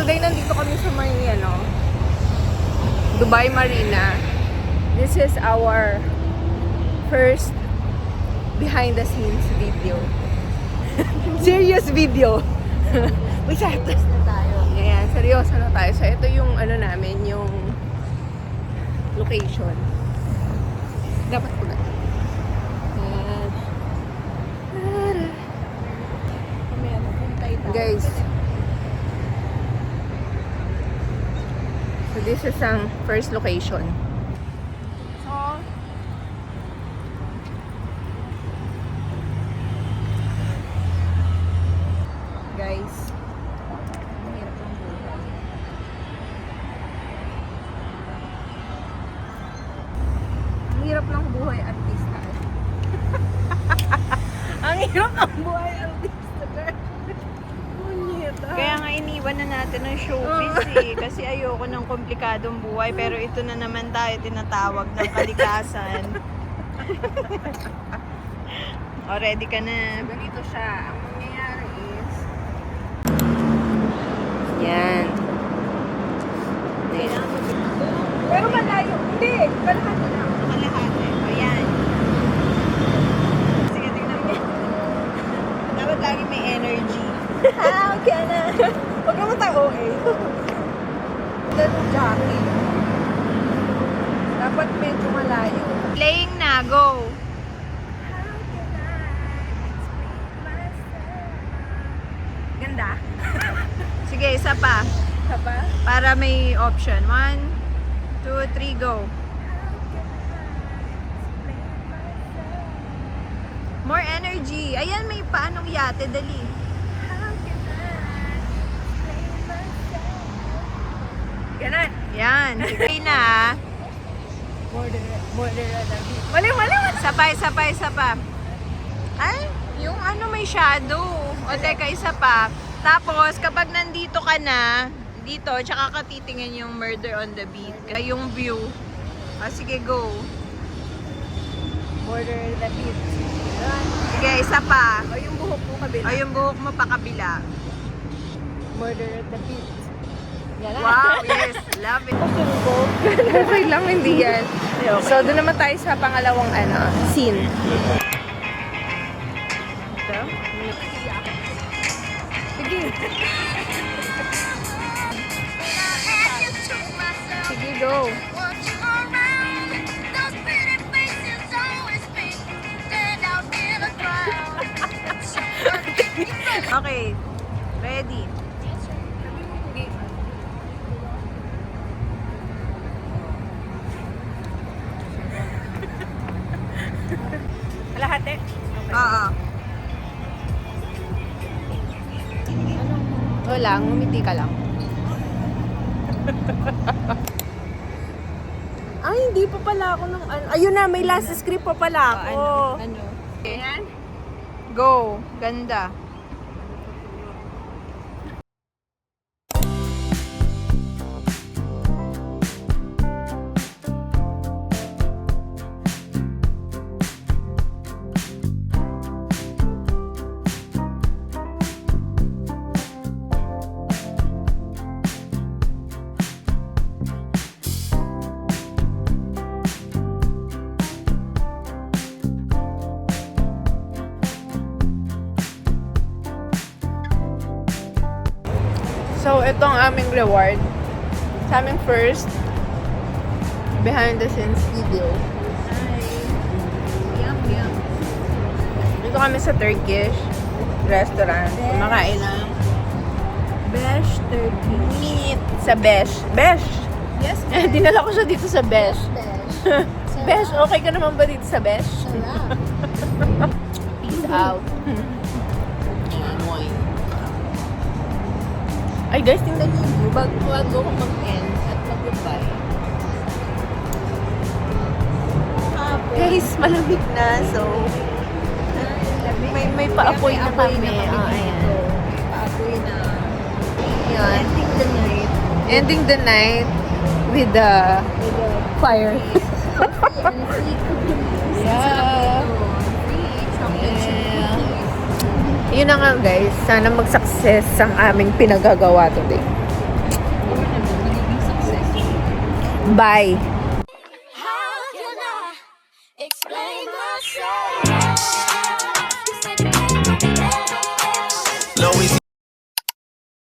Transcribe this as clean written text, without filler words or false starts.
today nandito kami sa may, Dubai Marina. This is our first behind the scenes video. Serious video. Uy, seryoso na tayo. Ayan, seryoso na tayo. So, ito yung namin, yung location. Dapat ko na. Ayan. Guys. So, this is ang first location. So, guys, ang hirap ng buhay artista. Ang hirap ng buhay artista, girl. Kaya nga iniwan na natin ng showbiz kasi ayoko ng komplikadong buhay, pero ito na naman tayo tinatawag ng kalikasan. O, ready ka na? Ganito siya. Ang mangyayari is yan. Pero malayo. Hindi. Kalahati lang. Kalahati. O, yan. Sige, tingnan mo. Dapat lagi may energy. Okay na. Huwag naman tayo OA. Ganun jockey. Dapat medyo malayo. Playing na, go! Ganda. Sige, isa pa. Isa pa? Para may option. 1, 2, 3, go. More energy. Ayan, may paanong yate. Dali. Ganon. Yan. Sige na. Mali. Isa pa. Ay, yung may shadow. O, teka, isa pa. Tapos, kapag nandito ka na, dito, tsaka ka titingin yung Murder on the Beat. Yung view. O, sige, go. Border the beat. Sige, isa pa. O yung buhok mo kabila. O, yung buhok mo pa kabila. Border the beat. Yan na. Wow, yes. Love it. Okay lang, hindi yan. So, doon naman tayo sa pangalawang scene. Ito? Sige. Sige, go. Okay. Ready. Kalahati? Oo. Wala, ngumiti ka lang. Ay, hindi pa pala ako ng Ayun na, may last script pa pala ako. Ano? Ayan. Go. Ganda. So, ito ang aming reward. Sa aming first behind the scenes video. Yum. Dito kami sa Turkish restaurant. Kumakain ng Besh Turkish. meat sa Besh. Besh! Yes, Dinala ko siya dito sa Besh. Besh. Besh, okay ka naman ba dito sa Besh? Sarap. Peace out. Ay guys, tingnan niyo yung view bago ko mag-end at mag-goodbye. Guys, malamig na. So, may paapoy na kami. Ayan. May paapoy na. Yan. Ending the night. Ending the night with the fire. Yeah. Yun na nga guys, sana mag-success ang aming pinagagawa today. Bye! How can I explain myself?